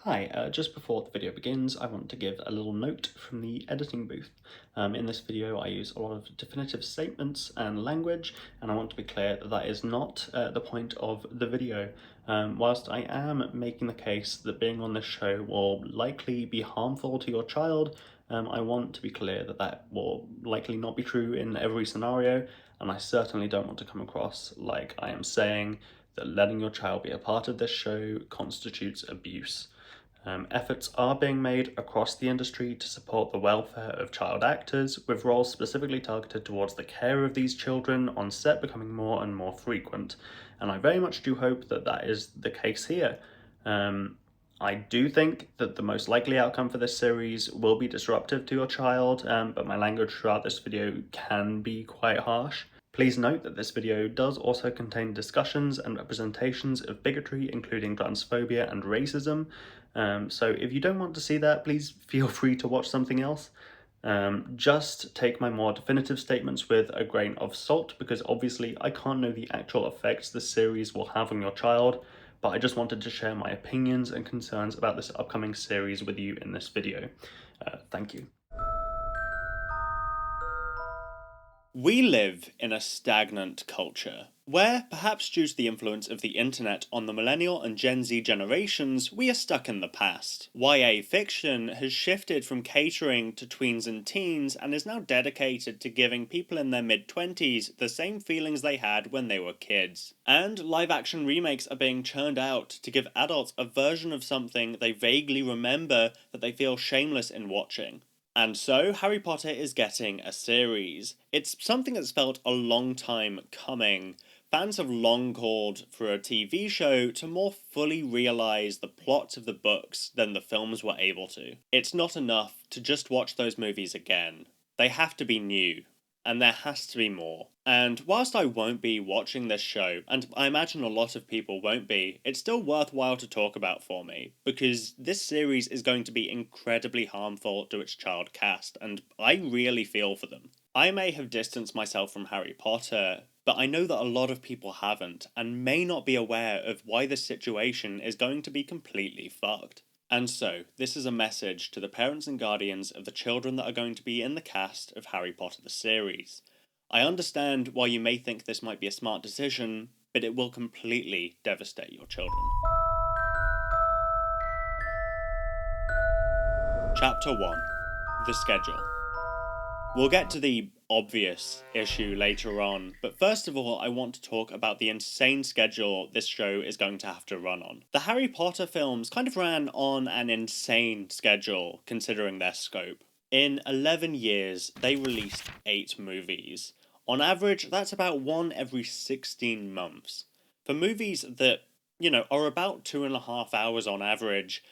Hi, just before the video begins, I want to give a little note from the editing booth. In this video, I use a lot of definitive statements and language, and I want to be clear that that is not the point of the video. Whilst I am making the case that being on this show will likely be harmful to your child, I want to be clear that that will likely not be true in every scenario, and I certainly don't want to come across like I am saying that letting your child be a part of this show constitutes abuse. Efforts are being made across the industry to support the welfare of child actors, with roles specifically targeted towards the care of these children on set becoming more and more frequent. And I very much do hope that that is the case here. I do think that the most likely outcome for this series will be disruptive to your child, but my language throughout this video can be quite harsh. Please note that this video does also contain discussions and representations of bigotry, including transphobia and racism. So if you don't want to see that, please feel free to watch something else. Just take my more definitive statements with a grain of salt, because obviously I can't know the actual effects this series will have on your child, but I just wanted to share my opinions and concerns about this upcoming series with you in this video. Thank you. We live in a stagnant culture, where, perhaps due to the influence of the internet on the millennial and Gen Z generations, we are stuck in the past. YA fiction has shifted from catering to tweens and teens and is now dedicated to giving people in their mid-20s the same feelings they had when they were kids. And live-action remakes are being churned out to give adults a version of something they vaguely remember that they feel shameless in watching. And so, Harry Potter is getting a series. It's something that's felt a long time coming. Fans have long called for a TV show to more fully realise the plots of the books than the films were able to. It's not enough to just watch those movies again. They have to be new. And there has to be more. And whilst I won't be watching this show, and I imagine a lot of people won't be, it's still worthwhile to talk about for me, because this series is going to be incredibly harmful to its child cast, and I really feel for them. I may have distanced myself from Harry Potter, but I know that a lot of people haven't, and may not be aware of why this situation is going to be completely fucked. And so, this is a message to the parents and guardians of the children that are going to be in the cast of Harry Potter the series. I understand why you may think this might be a smart decision, but it will completely devastate your children. Chapter 1. The Schedule. We'll get to the obvious issue later on, but first of all I want to talk about the insane schedule this show is going to have to run on. The Harry Potter films kind of ran on an insane schedule considering their scope. In 11 years, they released 8 movies. On average, that's about one every 16 months. For movies that, are about 2.5 hours on average,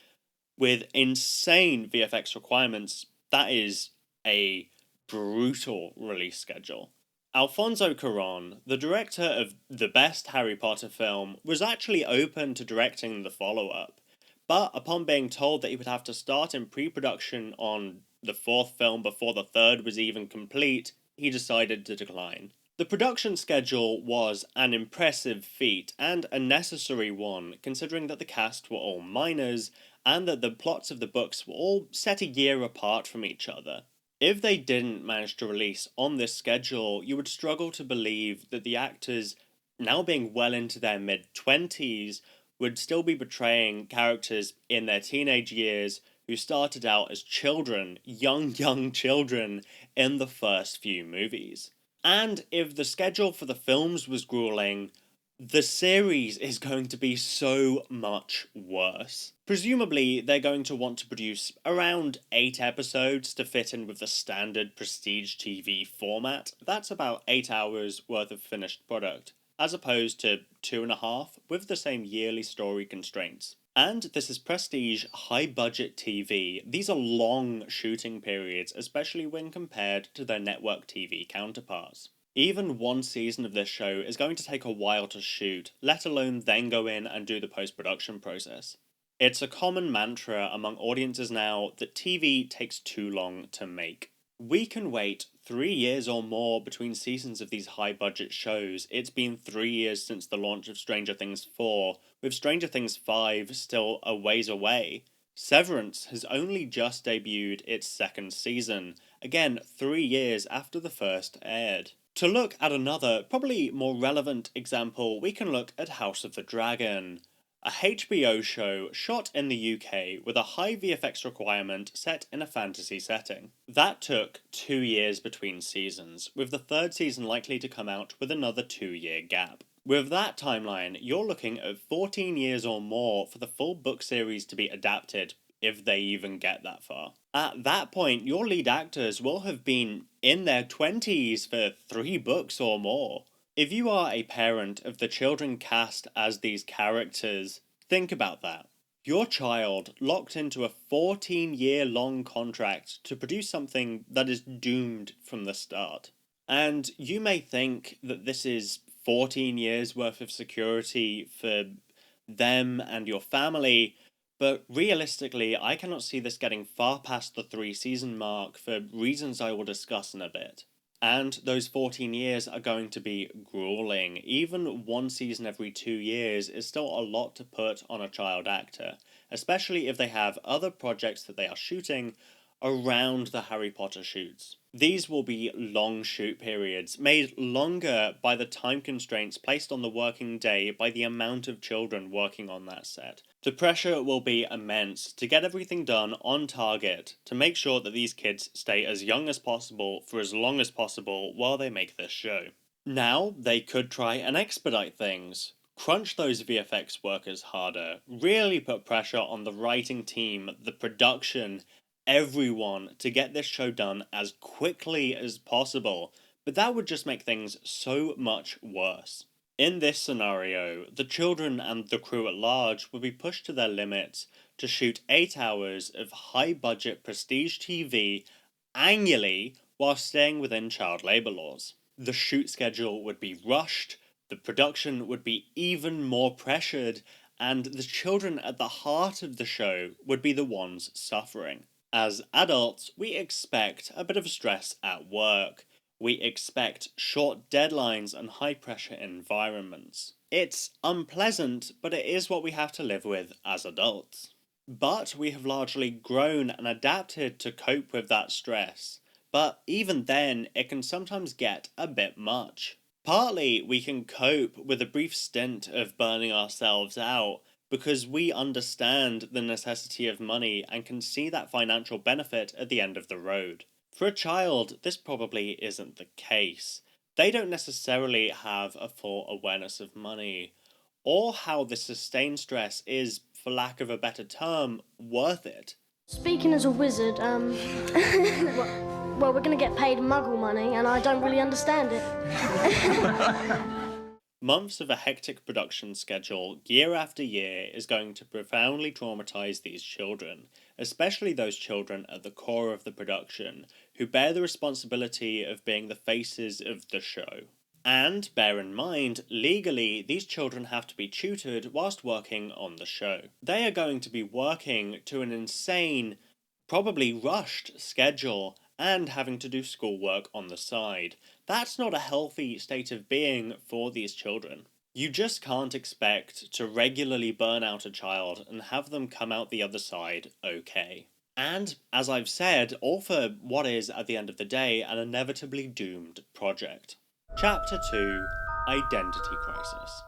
with insane VFX requirements, that is a brutal release schedule. Alfonso Cuarón, the director of the best Harry Potter film, was actually open to directing the follow-up, but upon being told that he would have to start in pre-production on the 4th film before the 3rd was even complete, he decided to decline. The production schedule was an impressive feat, and a necessary one, considering that the cast were all minors, and that the plots of the books were all set a year apart from each other. If they didn't manage to release on this schedule, you would struggle to believe that the actors, now being well into their mid-20s, would still be portraying characters in their teenage years who started out as children, young children, in the first few movies. And if the schedule for the films was grueling, the series is going to be so much worse. Presumably, they're going to want to produce around 8 episodes to fit in with the standard prestige TV format. That's about 8 hours worth of finished product, as opposed to 2.5 with the same yearly story constraints. And this is prestige, high-budget TV. These are long shooting periods, especially when compared to their network TV counterparts. Even one season of this show is going to take a while to shoot, let alone then go in and do the post-production process. It's a common mantra among audiences now that TV takes too long to make. We can wait 3 years or more between seasons of these high-budget shows. It's been 3 years since the launch of Stranger Things 4, with Stranger Things 5 still a ways away. Severance has only just debuted its second season, again 3 years after the first aired. To look at another, probably more relevant example, we can look at House of the Dragon, a HBO show shot in the UK with a high VFX requirement set in a fantasy setting. That took 2 years between seasons, with the third season likely to come out with another 2-year gap. With that timeline, you're looking at 14 years or more for the full book series to be adapted, if they even get that far. At that point, your lead actors will have been in their 20s for 3 books or more. If you are a parent of the children cast as these characters, think about that. Your child locked into a 14-year-long contract to produce something that is doomed from the start. And you may think that this is 14 years worth of security for them and your family, but realistically, I cannot see this getting far past the 3-season mark for reasons I will discuss in a bit. And those 14 years are going to be grueling. Even 1 season every 2 years is still a lot to put on a child actor, especially if they have other projects that they are shooting around the Harry Potter shoots. These will be long shoot periods, made longer by the time constraints placed on the working day by the amount of children working on that set. The pressure will be immense to get everything done on target, to make sure that these kids stay as young as possible for as long as possible while they make this show. Now, they could try and expedite things. Crunch those VFX workers harder, really put pressure on the writing team, the production, everyone to get this show done as quickly as possible, but that would just make things so much worse. In this scenario, the children and the crew at large would be pushed to their limits to shoot 8 hours of high-budget prestige TV annually while staying within child labour laws. The shoot schedule would be rushed, the production would be even more pressured, and the children at the heart of the show would be the ones suffering. As adults, we expect a bit of stress at work. We expect short deadlines and high-pressure environments. It's unpleasant, but it is what we have to live with as adults. But we have largely grown and adapted to cope with that stress. But even then, it can sometimes get a bit much. Partly, we can cope with a brief stint of burning ourselves out, because we understand the necessity of money and can see that financial benefit at the end of the road. For a child, this probably isn't the case. They don't necessarily have a full awareness of money, or how the sustained stress is, for lack of a better term, worth it. Speaking as a wizard, well, we're gonna get paid muggle money, and I don't really understand it. Months of a hectic production schedule, year after year, is going to profoundly traumatise these children, especially those children at the core of the production, who bear the responsibility of being the faces of the show. And, bear in mind, legally, these children have to be tutored whilst working on the show. They are going to be working to an insane, probably rushed schedule, and having to do schoolwork on the side. That's not a healthy state of being for these children. You just can't expect to regularly burn out a child and have them come out the other side okay. And, as I've said, all for what is, at the end of the day, an inevitably doomed project. Chapter 2: Identity Crisis.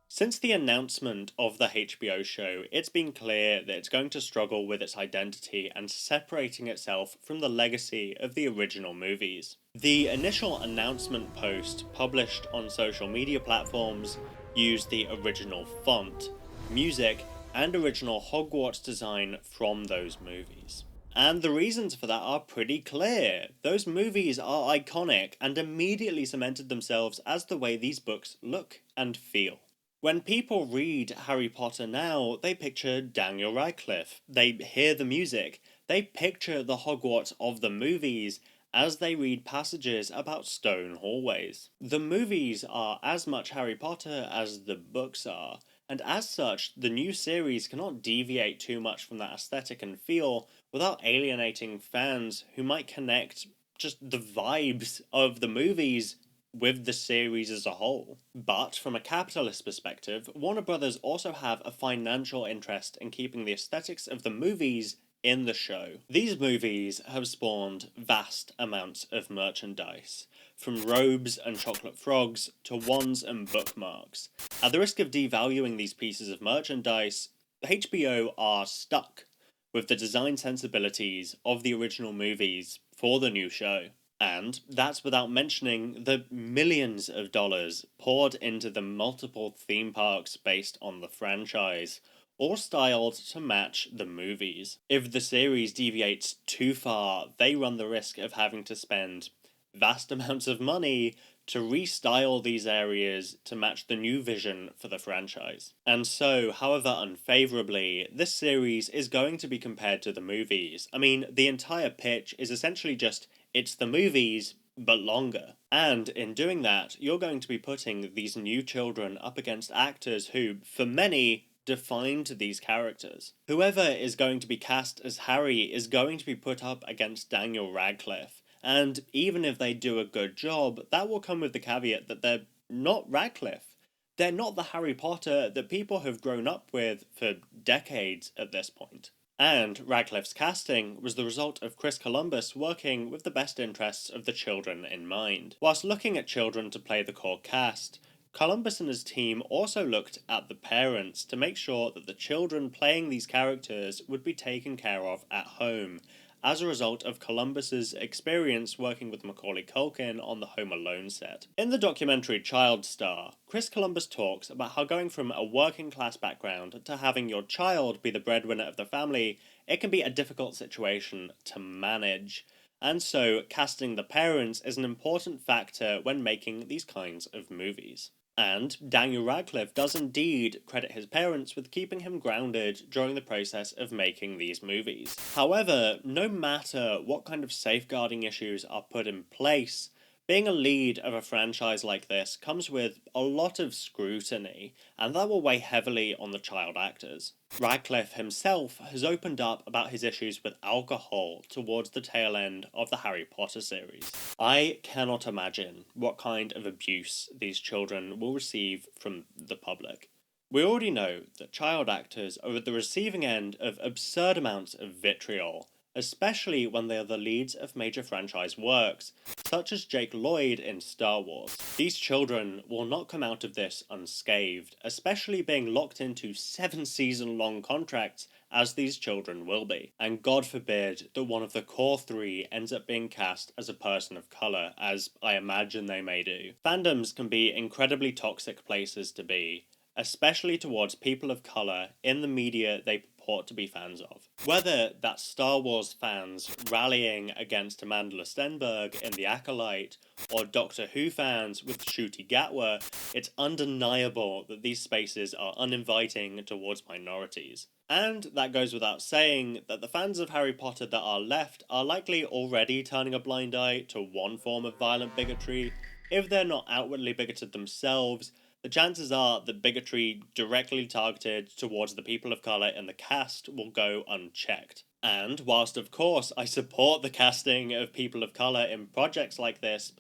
Since the announcement of the HBO show, it's been clear that it's going to struggle with its identity and separating itself from the legacy of the original movies. The initial announcement post published on social media platforms used the original font, music, and original Hogwarts design from those movies. And the reasons for that are pretty clear. Those movies are iconic and immediately cemented themselves as the way these books look and feel. When people read Harry Potter now, they picture Daniel Radcliffe, they hear the music, they picture the Hogwarts of the movies as they read passages about stone hallways. The movies are as much Harry Potter as the books are, and as such, the new series cannot deviate too much from that aesthetic and feel without alienating fans who might connect just the vibes of the movies with the series as a whole. But from a capitalist perspective, Warner Brothers also have a financial interest in keeping the aesthetics of the movies in the show. These movies have spawned vast amounts of merchandise, from robes and chocolate frogs to wands and bookmarks. At the risk of devaluing these pieces of merchandise, HBO are stuck with the design sensibilities of the original movies for the new show. And that's without mentioning the millions of dollars poured into the multiple theme parks based on the franchise, all styled to match the movies. If the series deviates too far, they run the risk of having to spend vast amounts of money to restyle these areas to match the new vision for the franchise. And so, however unfavourably, this series is going to be compared to the movies. I mean, the entire pitch is essentially just, it's the movies, but longer. And in doing that, you're going to be putting these new children up against actors who, for many, defined these characters. Whoever is going to be cast as Harry is going to be put up against Daniel Radcliffe. And even if they do a good job, that will come with the caveat that they're not Radcliffe. They're not the Harry Potter that people have grown up with for decades at this point. And Radcliffe's casting was the result of Chris Columbus working with the best interests of the children in mind. Whilst looking at children to play the core cast, Columbus and his team also looked at the parents to make sure that the children playing these characters would be taken care of at home, as a result of Columbus's experience working with Macaulay Culkin on the Home Alone set. In the documentary Child Star, Chris Columbus talks about how going from a working class background to having your child be the breadwinner of the family, it can be a difficult situation to manage. And so, casting the parents is an important factor when making these kinds of movies. And Daniel Radcliffe does indeed credit his parents with keeping him grounded during the process of making these movies. However, no matter what kind of safeguarding issues are put in place, being a lead of a franchise like this comes with a lot of scrutiny, and that will weigh heavily on the child actors. Radcliffe himself has opened up about his issues with alcohol towards the tail end of the Harry Potter series. I cannot imagine what kind of abuse these children will receive from the public. We already know that child actors are at the receiving end of absurd amounts of vitriol, especially when they are the leads of major franchise works, such as Jake Lloyd in Star Wars. These children will not come out of this unscathed, especially being locked into 7-season-long contracts as these children will be. And God forbid that one of the core three ends up being cast as a person of colour, as I imagine they may do. Fandoms can be incredibly toxic places to be, especially towards people of colour in the media they purport to be fans of. Whether that's Star Wars fans rallying against Amanda Stenberg in The Acolyte, or Doctor Who fans with Ncuti Gatwa, it's undeniable that these spaces are uninviting towards minorities. And that goes without saying that the fans of Harry Potter that are left are likely already turning a blind eye to one form of violent bigotry. If they're not outwardly bigoted themselves, the chances are that bigotry directly targeted towards the people of colour in the cast will go unchecked. And whilst of course I support the casting of people of colour in projects like this,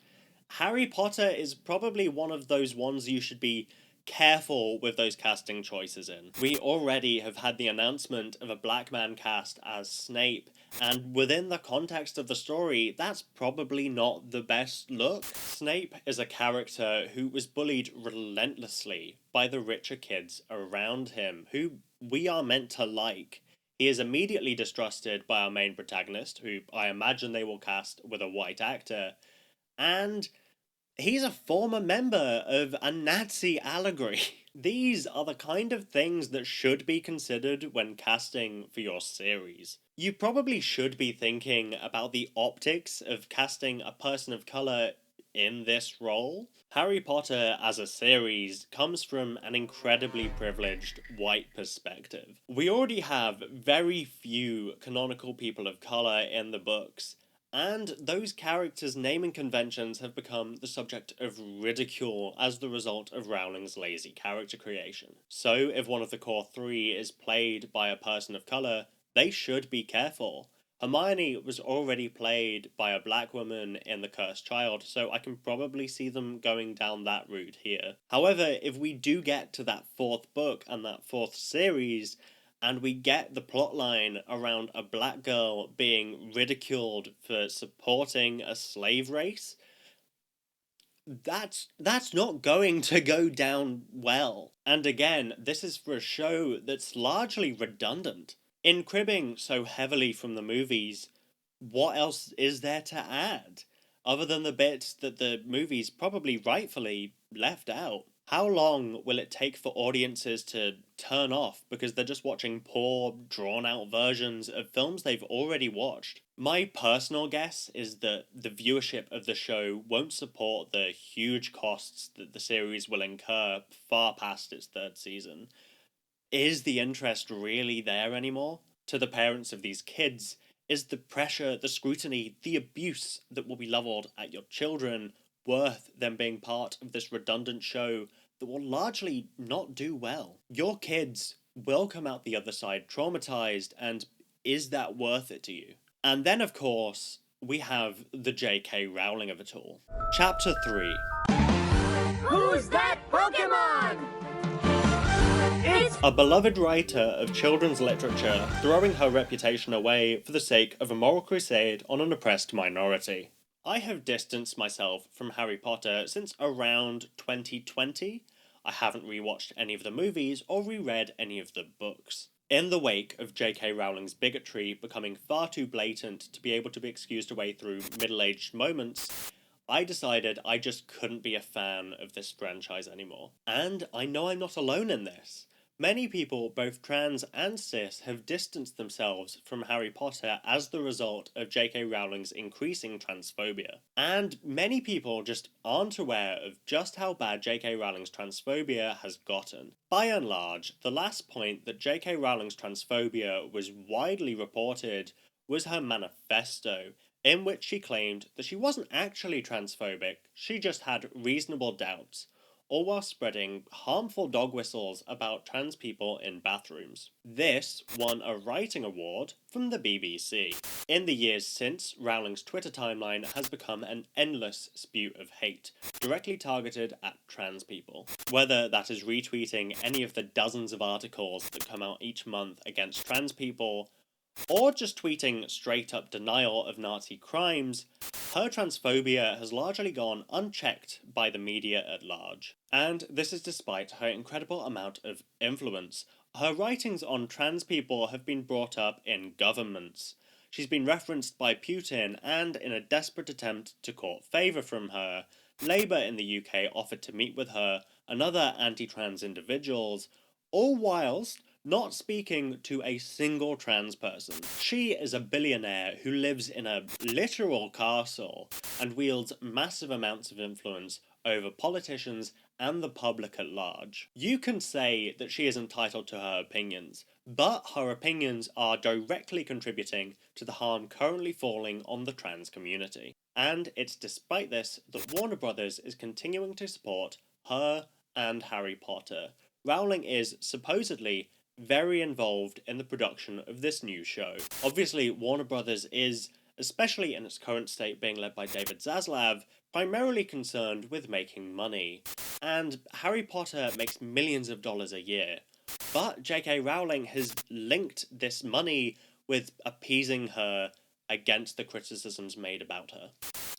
Harry Potter is probably one of those ones you should be careful with those casting choices in. We already have had the announcement of a black man cast as Snape, and within the context of the story, that's probably not the best look. Snape is a character who was bullied relentlessly by the richer kids around him, who we are meant to like. He is immediately distrusted by our main protagonist, who I imagine they will cast with a white actor, and he's a former member of a Nazi allegory. These are the kind of things that should be considered when casting for your series. You probably should be thinking about the optics of casting a person of colour in this role. Harry Potter as a series comes from an incredibly privileged white perspective. We already have very few canonical people of colour in the books, and those characters' naming conventions have become the subject of ridicule as the result of Rowling's lazy character creation. So if one of the core three is played by a person of colour, they should be careful. Hermione was already played by a black woman in The Cursed Child, so I can probably see them going down that route here. However, if we do get to that fourth book and that fourth series, and we get the plotline around a black girl being ridiculed for supporting a slave race, that's not going to go down well. And again, this is for a show that's largely redundant. In cribbing so heavily from the movies, what else is there to add? Other than the bits that the movies probably rightfully left out. How long will it take for audiences to turn off because they're just watching poor, drawn-out versions of films they've already watched? My personal guess is that the viewership of the show won't support the huge costs that the series will incur far past its third season. Is the interest really there anymore? To the parents of these kids, is the pressure, the scrutiny, the abuse that will be levelled at your children worth them being part of this redundant show that will largely not do well? Your kids will come out the other side traumatized, and is that worth it to you? And then, of course, we have the J.K. Rowling of it all. Chapter 3. Who's that Pokémon? It's A beloved writer of children's literature throwing her reputation away for the sake of a moral crusade on an oppressed minority. I have distanced myself from Harry Potter since around 2020. I haven't rewatched any of the movies or reread any of the books. In the wake of J.K. Rowling's bigotry becoming far too blatant to be able to be excused away through middle-aged moments, I decided I just couldn't be a fan of this franchise anymore. And I know I'm not alone in this. Many people, both trans and cis, have distanced themselves from Harry Potter as the result of J.K. Rowling's increasing transphobia. And many people just aren't aware of just how bad J.K. Rowling's transphobia has gotten. By and large, the last point that J.K. Rowling's transphobia was widely reported was her manifesto, in which she claimed that she wasn't actually transphobic, she just had reasonable doubts, all while spreading harmful dog whistles about trans people in bathrooms. This won a writing award from the BBC. In the years since, Rowling's Twitter timeline has become an endless spew of hate, directly targeted at trans people. Whether that is retweeting any of the dozens of articles that come out each month against trans people, or just tweeting straight-up denial of Nazi crimes, her transphobia has largely gone unchecked by the media at large. And this is despite her incredible amount of influence. Her writings on trans people have been brought up in governments. She's been referenced by Putin, and in a desperate attempt to court favour from her, Labour in the UK offered to meet with her and other anti-trans individuals, all whilst not speaking to a single trans person. She is a billionaire who lives in a literal castle and wields massive amounts of influence over politicians and the public at large. You can say that she is entitled to her opinions, but her opinions are directly contributing to the harm currently falling on the trans community. And it's despite this that Warner Brothers is continuing to support her and Harry Potter. Rowling is supposedly very involved in the production of this new show. Obviously, Warner Brothers is, especially in its current state being led by David Zaslav, primarily concerned with making money. And Harry Potter makes millions of dollars a year. But J.K. Rowling has linked this money with appeasing her against the criticisms made about her.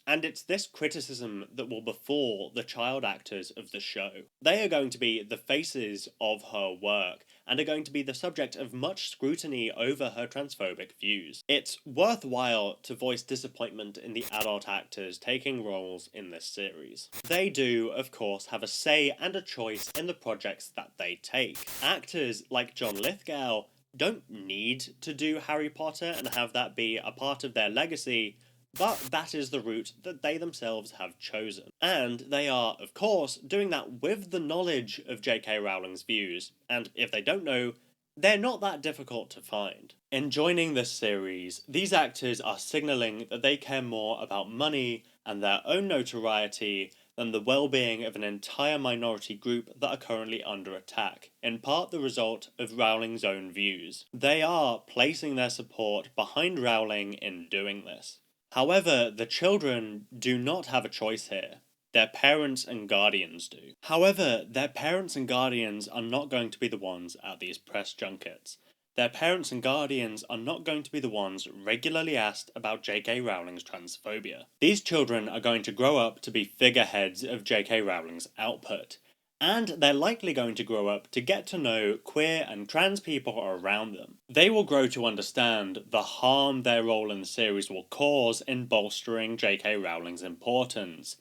And it's this criticism that will befall the child actors of the show. They are going to be the faces of her work, and are going to be the subject of much scrutiny over her transphobic views. It's worthwhile to voice disappointment in the adult actors taking roles in this series. They do, of course, have a say and a choice in the projects that they take. Actors like John Lithgow don't need to do Harry Potter and have that be a part of their legacy, but that is the route that they themselves have chosen. And they are, of course, doing that with the knowledge of J.K. Rowling's views, and if they don't know, they're not that difficult to find. In joining this series, these actors are signalling that they care more about money and their own notoriety than the well-being of an entire minority group that are currently under attack, in part the result of Rowling's own views. They are placing their support behind Rowling in doing this. However, the children do not have a choice here. Their parents and guardians do. However, their parents and guardians are not going to be the ones at these press junkets. Their parents and guardians are not going to be the ones regularly asked about J.K. Rowling's transphobia. These children are going to grow up to be figureheads of J.K. Rowling's output, and they're likely going to grow up to get to know queer and trans people around them. They will grow to understand the harm their role in the series will cause in bolstering J.K. Rowling's importance,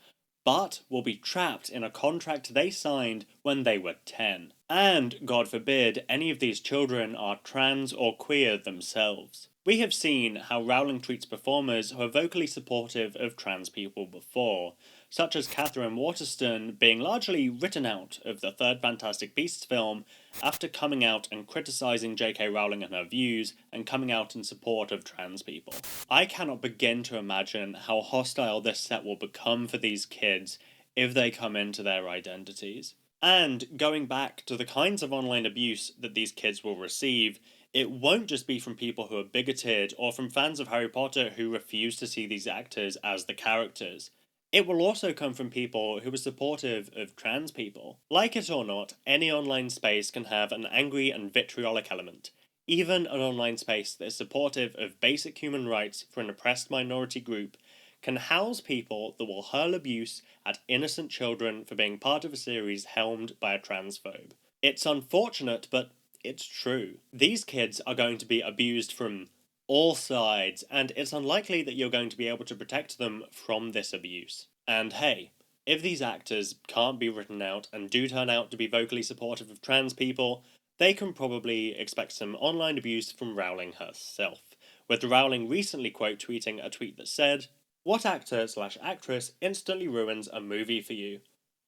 but will be trapped in a contract they signed when they were 10. And, God forbid, any of these children are trans or queer themselves. We have seen how Rowling treats performers who are vocally supportive of trans people before, such as Catherine Waterston being largely written out of the third Fantastic Beasts film after coming out and criticising J.K. Rowling and her views and coming out in support of trans people. I cannot begin to imagine how hostile this set will become for these kids if they come into their identities. And going back to the kinds of online abuse that these kids will receive, it won't just be from people who are bigoted or from fans of Harry Potter who refuse to see these actors as the characters. It will also come from people who are supportive of trans people. Like it or not, any online space can have an angry and vitriolic element. Even an online space that is supportive of basic human rights for an oppressed minority group can house people that will hurl abuse at innocent children for being part of a series helmed by a transphobe. It's unfortunate, but it's true. These kids are going to be abused from all sides, and it's unlikely that you're going to be able to protect them from this abuse. And hey, if these actors can't be written out and do turn out to be vocally supportive of trans people, they can probably expect some online abuse from Rowling herself, with Rowling recently quote tweeting a tweet that said, "What actor/actress instantly ruins a movie for you?"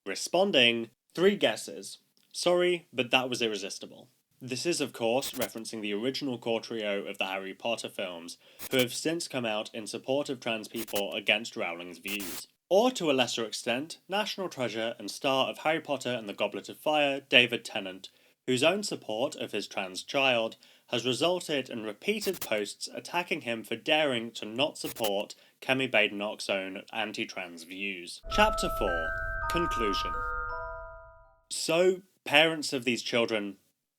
Responding, 3 guesses. Sorry, but that was irresistible. This is, of course, referencing the original core trio of the Harry Potter films, who have since come out in support of trans people against Rowling's views. Or, to a lesser extent, national treasure and star of Harry Potter and the Goblet of Fire, David Tennant, whose own support of his trans child has resulted in repeated posts attacking him for daring to not support Kemi Badenoch's own anti-trans views. Chapter 4. Conclusion. So, parents of these children,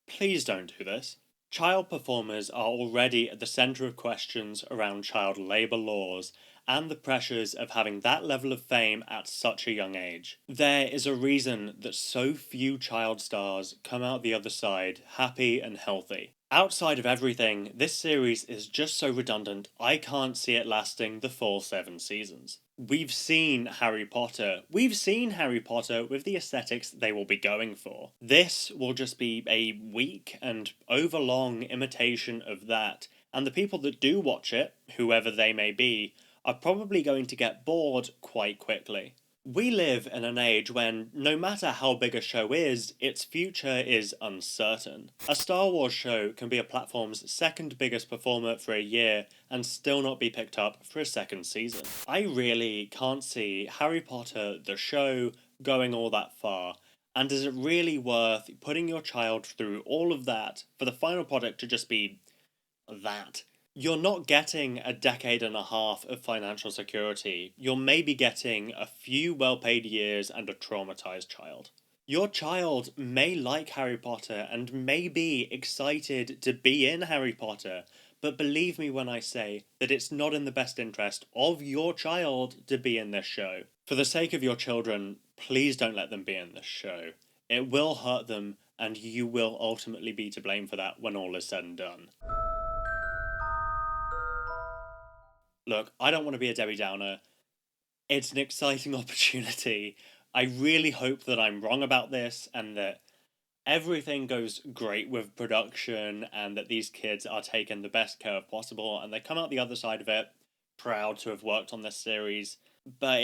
please don't do this. Child performers are already at the centre of questions around child labour laws and the pressures of having that level of fame at such a young age. There is a reason that so few child stars come out the other side happy and healthy. Outside of everything, this series is just so redundant, I can't see it lasting the full 7 seasons. We've seen Harry Potter with the aesthetics they will be going for. This will just be a weak and overlong imitation of that, and the people that do watch it, whoever they may be, are probably going to get bored quite quickly. We live in an age when, no matter how big a show is, its future is uncertain. A Star Wars show can be a platform's second biggest performer for a year and still not be picked up for a second season. I really can't see Harry Potter, the show, going all that far, and is it really worth putting your child through all of that for the final product to just be that? You're not getting a decade and a half of financial security. You're maybe getting a few well-paid years and a traumatized child. Your child may like Harry Potter and may be excited to be in Harry Potter, but believe me when I say that it's not in the best interest of your child to be in this show. For the sake of your children, please don't let them be in this show. It will hurt them, and you will ultimately be to blame for that when all is said and done. Look, I don't want to be a Debbie Downer. It's an exciting opportunity. I really hope that I'm wrong about this and that everything goes great with production and that these kids are taken the best care of possible and they come out the other side of it proud to have worked on this series. But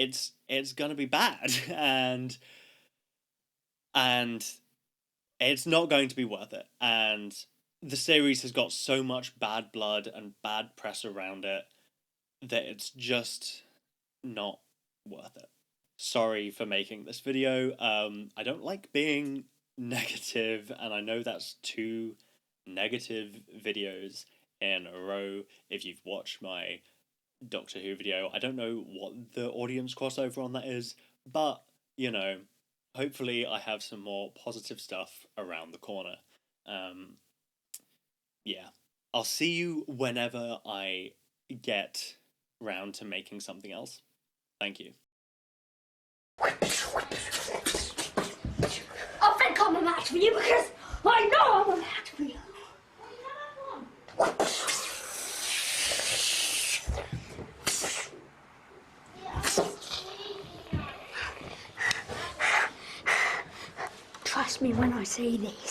it's gonna be bad and it's not going to be worth it. And the series has got so much bad blood and bad press around it that it's just not worth it. sorry for making this video. I don't like being negative, and I know that's 2 negative videos in a row. If you've watched my Doctor Who video, I don't know what the audience crossover on that is, but, you know, hopefully I have some more positive stuff around the corner. Yeah, I'll see you whenever I get round to making something else. Thank you. I think I'm a match for you because I know I'm a match for you. Trust me when I say this.